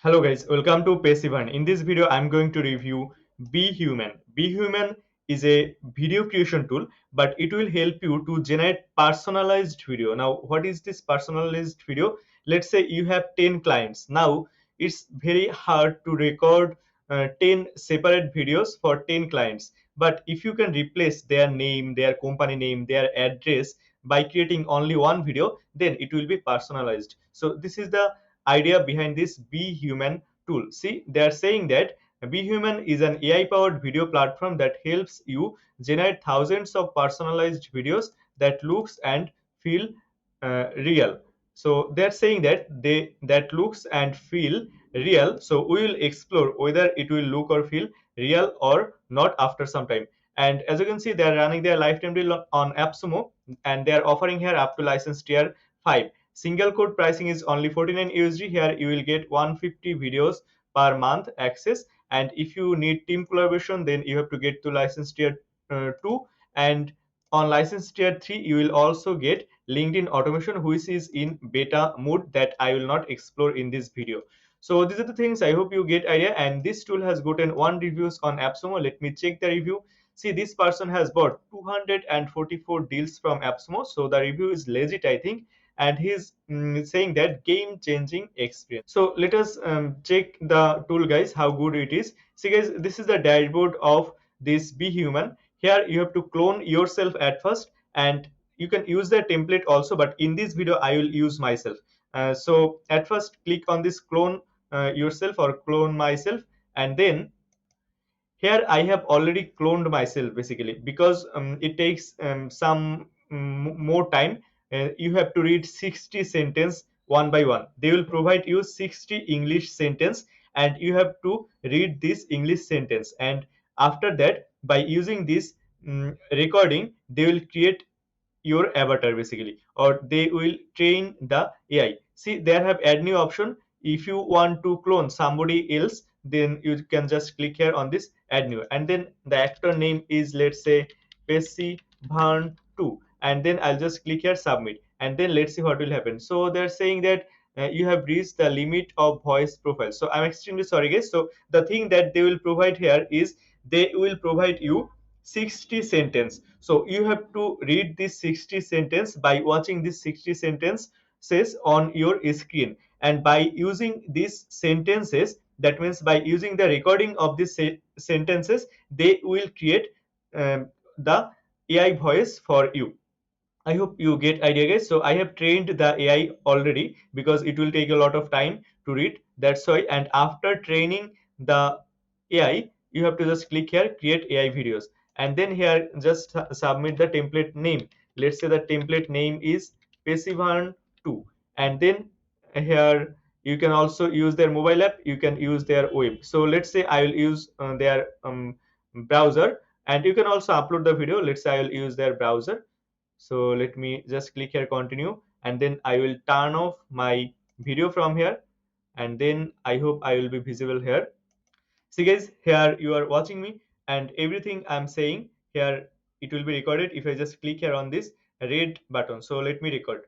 Hello guys, welcome to Passivern. In this video, I'm going to review BHuman. BHuman is a video creation tool, but it will help you to generate personalized video. Now, what is this personalized video? Let's say you have 10 clients. Now, it's very hard to record 10 separate videos for 10 clients. But if you can replace their name, their company name, their address by creating only one video, then it will be personalized. So this is the idea behind this BHuman tool. See, they are saying that BHuman is an AI-powered video platform that helps you generate thousands of personalized videos that looks and feel real. So they're saying that that looks and feel real. So we will explore whether it will look or feel real or not after some time. And as you can see, they are running their lifetime deal on AppSumo, and they are offering here up to license tier 5. Single code pricing is only 49 USD. Here you will get 150 videos per month access, and if you need team collaboration, then you have to get to license tier 2, and on license tier 3 you will also get LinkedIn automation, which is in beta mode that I will not explore in this video. So these are the things. I hope you get idea. And this tool has gotten 1 reviews on AppSumo. Let me check the review. See, this person has bought 244 deals from AppSumo, so the review is legit, I think. And he's saying that game changing experience. So let us check the tool, guys, how good it is. See guys, this is the dashboard of this BHuman. Here you have to clone yourself at first, and you can use the template also, but in this video I will use myself. So at first click on this clone yourself or clone myself, and then here I have already cloned myself basically, because it takes some more time. You have to read 60 sentence one by one. They will provide you 60 English sentence, and you have to read this English sentence, and after that, by using this recording, they will create your avatar basically, or they will train the AI. See, they have add new option. If you want to clone somebody else, then you can just click here on this add new, and then the actor name is, let's say, Passivern 2, and then I'll just click here submit, and then let's see what will happen. So they're saying that you have reached the limit of voice profile. So I'm extremely sorry guys. So the thing that they will provide here is they will provide you 60 sentence. So you have to read this 60 sentence by watching this 60 sentences on your screen, and by using these sentences, that means by using the recording of these sentences, they will create the AI voice for you. I hope you get idea, guys. So I have trained the AI already, because it will take a lot of time to read. That's why. And after training the AI, you have to just click here, create AI videos, and then here just submit the template name. Let's say the template name is Passivern 2, and then here you can also use their mobile app. You can use their web. So let's say I will use their browser, and you can also upload the video. Let's say I will use their browser. So let me just click here continue, and then I will turn off my video from here, and then I hope I will be visible here. See guys, here you are watching me, and everything I'm saying here, it will be recorded if I just click here on this red button. So let me record.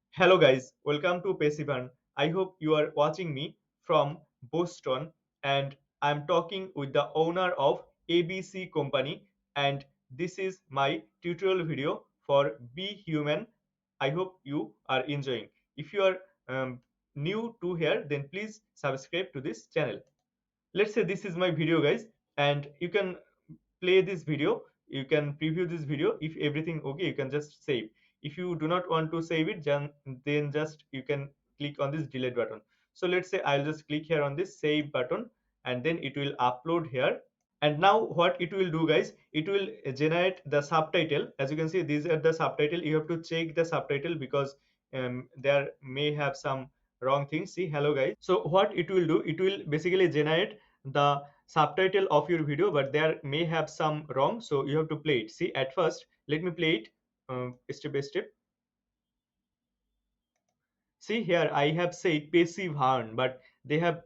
Hello guys, welcome to Passivern. I hope you are watching me from Boston, and I'm talking with the owner of ABC company, and this is my tutorial video for BHuman. I hope you are enjoying. If you are new to here, then please subscribe to this channel. Let's say this is my video, guys, and you can play this video, you can preview this video. If everything okay, you can just save. If you do not want to save it, then just you can click on this delete button. So let's say I'll just click here on this save button, and then it will upload here. And now what it will do, guys, it will generate the subtitle. As you can see, these are the subtitle. You have to check the subtitle, because there may have some wrong things. See, hello guys. So what it will do, it will basically generate the subtitle of your video, but there may have some wrong, so you have to play it. See, at first let me play it step by step. See, here I have said Passivern, but they have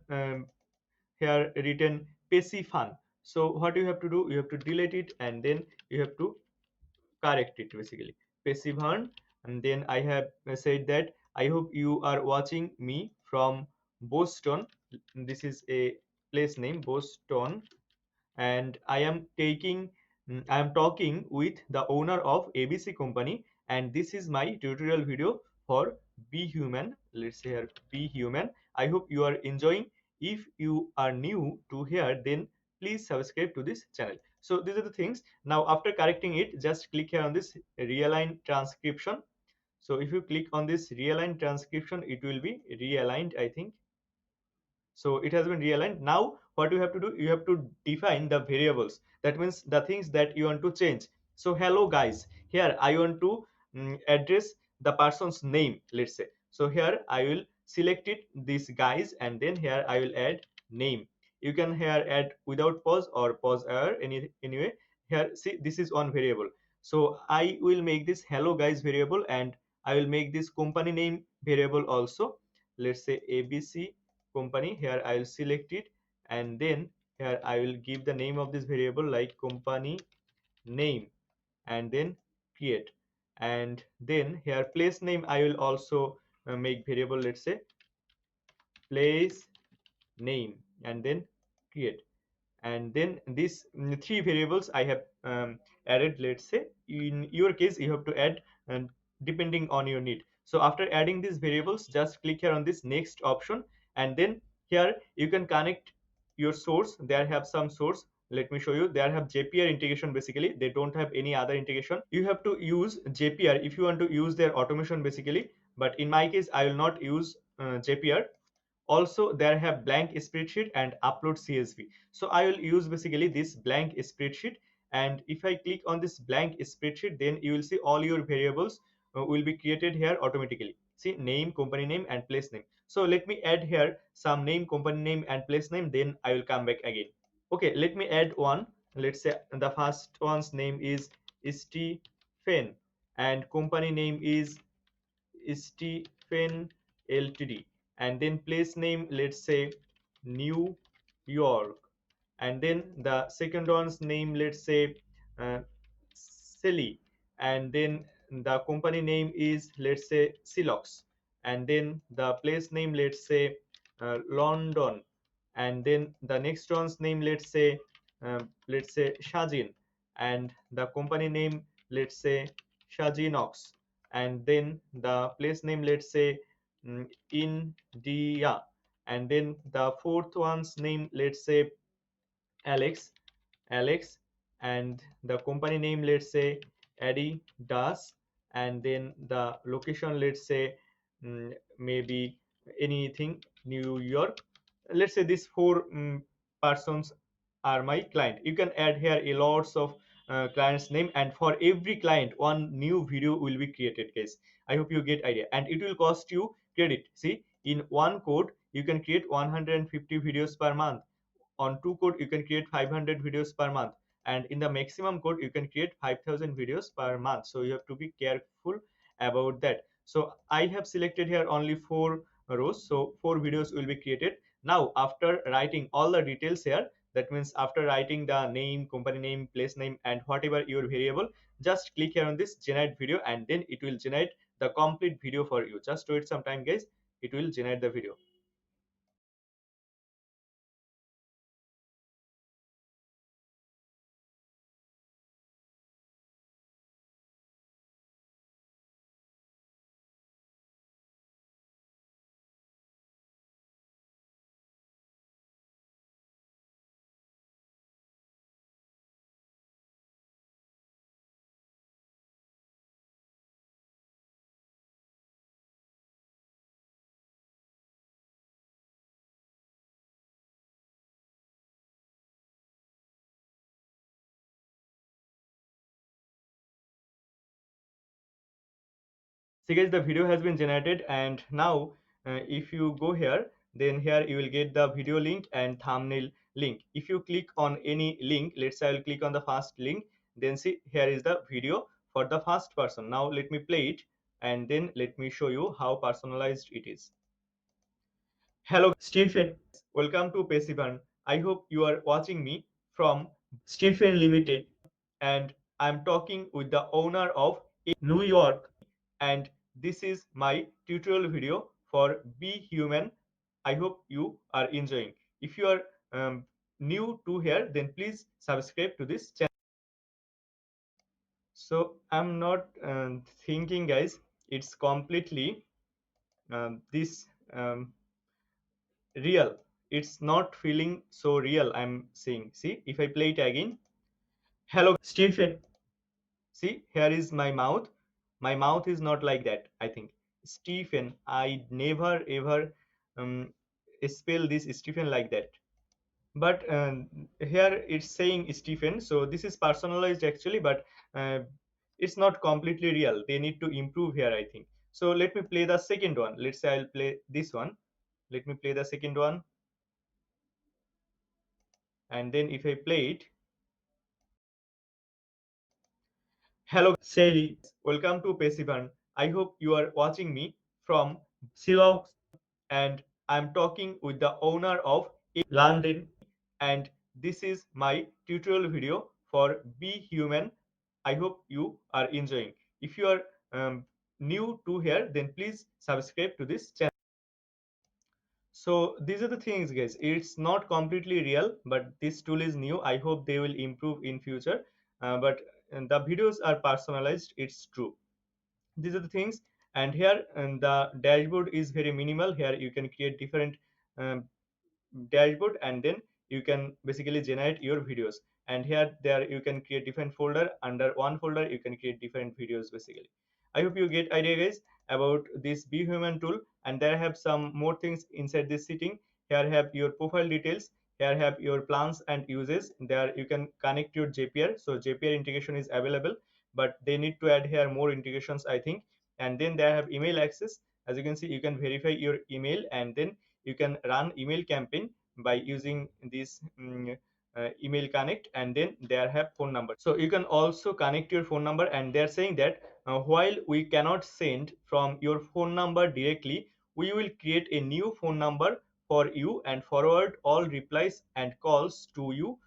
here written Passivern. So what you have to do, you have to delete it, and then you have to correct it basically. Passivern, and then I have said that I hope you are watching me from Boston. This is a place name, Boston, and I am talking with the owner of ABC company, and this is my tutorial video for Be Human. Let's say here Be Human. I hope you are enjoying. If you are new to here, then please subscribe to this channel. So these are the things. Now after correcting it, just click here on this realign transcription. So if you click on this realign transcription, it will be realigned, I think. So it has been realigned. Now what you have to do, you have to define the variables. That means the things that you want to change. So hello guys, here I want to address the person's name, let's say. So here I will select it, this guys, and then here I will add name. You can here add without pause or pause error, anyway. Here see, this is one variable. So I will make this hello guys variable, and I will make this company name variable also. Let's say ABC company. Here I will select it, and then here I will give the name of this variable like company name, and then create. And then here place name I will also make variable, let's say place name, and then create. And then these three variables I have added. Let's say in your case you have to add depending on your need. So after adding these variables, just click here on this next option, and then here you can connect your source. There have some source, let me show you. There have Zapier integration. Basically they don't have any other integration. You have to use Zapier if you want to use their automation basically, but in my case I will not use Zapier. Also there have blank spreadsheet and upload CSV. So I will use basically this blank spreadsheet, and if I click on this blank spreadsheet, then you will see all your variables will be created here automatically. See name, company name, and place name. So let me add here some name, company name, and place name, then I will come back again. Okay, let me add one. Let's say the first one's name is Stephen, and company name is Stephen Ltd, and then place name, let's say New York, and then the second one's name, let's say Sally, and then the company name is, let's say Silox, and then the place name, let's say London, and then the next one's name, let's say Shajin, and the company name, let's say Shajinox, and then the place name, let's say India, and then the fourth one's name, let's say Alex, and the company name, let's say Adidas, and then the location, let's say maybe anything, New York. Let's say these four persons are my client. You can add here a lots of clients name, and for every client one new video will be created, guys. I hope you get idea, and it will cost you credit. See, in one code you can create 150 videos per month. On two code you can create 500 videos per month, and in the maximum code you can create 5000 videos per month. So you have to be careful about that. So I have selected here only four rows, so four videos will be created. Now after writing all the details here, that means after writing the name, company name, place name, and whatever your variable, just click here on this generate video, and then it will generate the complete video for you. Just wait some time, guys, it will generate the video. So guys, the video has been generated, and now if you go here, then here you will get the video link and thumbnail link. If you click on any link, let's say I will click on the first link, then see here is the video for the first person. Now let me play it, and then let me show you how personalized it is. Hello Stephen, welcome to Passivern. I hope you are watching me from Stephen Limited, and I'm talking with the owner of New York, and this is my tutorial video for Be Human I hope you are enjoying. If you are new to here, then please subscribe to this channel. So I'm not thinking, guys, it's completely this real. It's not feeling so real. I'm saying, see, if I play it again, hello, Stephen. See, here is my mouth. My mouth is not like that, I think. Stephen, I never ever um, spell this Stephen like that. But here it's saying Stephen, so this is personalized actually, but uh, it's not completely real. They need to improve here, I think. So let me play the second one. Let's say I'll play this one. Let me play the second one, and then if I play it, hello, Sally. Welcome to Passivern. I hope you are watching me from Silog, and I'm talking with the owner of London, and this is my tutorial video for Be Human. I hope you are enjoying. If you are new to here, then please subscribe to this channel. So these are the things, guys. It's not completely real, but this tool is new. I hope they will improve in future. But the videos are personalized. It's true. These are the things. And here, and the dashboard is very minimal. Here you can create different um, dashboard, and then you can basically generate your videos. And here there you can create different folder. Under one folder you can create different videos basically. I hope you get idea, guys, about this Be Human tool. And there I have some more things inside this setting. Here I have your profile details. Here I have your plans and uses. There you can connect your Zapier. So Zapier integration is available, but they need to add here more integrations, I think. And then they have email access. As you can see, you can verify your email, and then you can run email campaign by using this email connect. And then there have phone number, so you can also connect your phone number. And they're saying that while we cannot send from your phone number directly, we will create a new phone number for you and forward all replies and calls to you,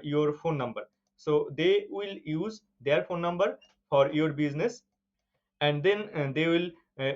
your phone number. So they will use their phone number for your business, and then they will uh,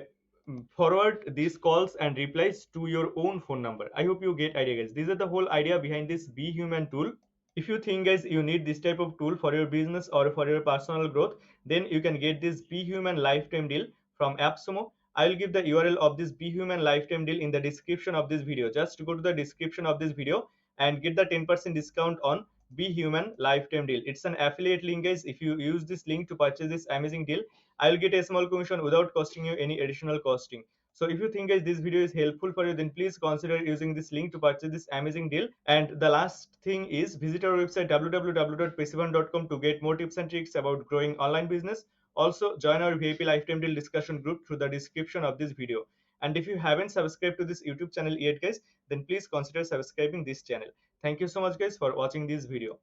forward these calls and replies to your own phone number. I hope you get idea, guys. This is the whole idea behind this Be Human tool. If you think, guys, you need this type of tool for your business or for your personal growth, then you can get this Be Human lifetime deal from AppSumo. I will give the URL of this Be Human lifetime deal in the description of this video. Just go to the description of this video and get the 10% discount on Be Human lifetime deal. It's an affiliate link, guys. If you use this link to purchase this amazing deal, I will get a small commission without costing you any additional costing. So if you think, guys, this video is helpful for you, then please consider using this link to purchase this amazing deal. And the last thing is, visit our website www.passivern.com to get more tips and tricks about growing online business. Also, join our VIP lifetime deal discussion group through the description of this video. And if you haven't subscribed to this YouTube channel yet, guys, then please consider subscribing this channel. Thank you so much, guys, for watching this video.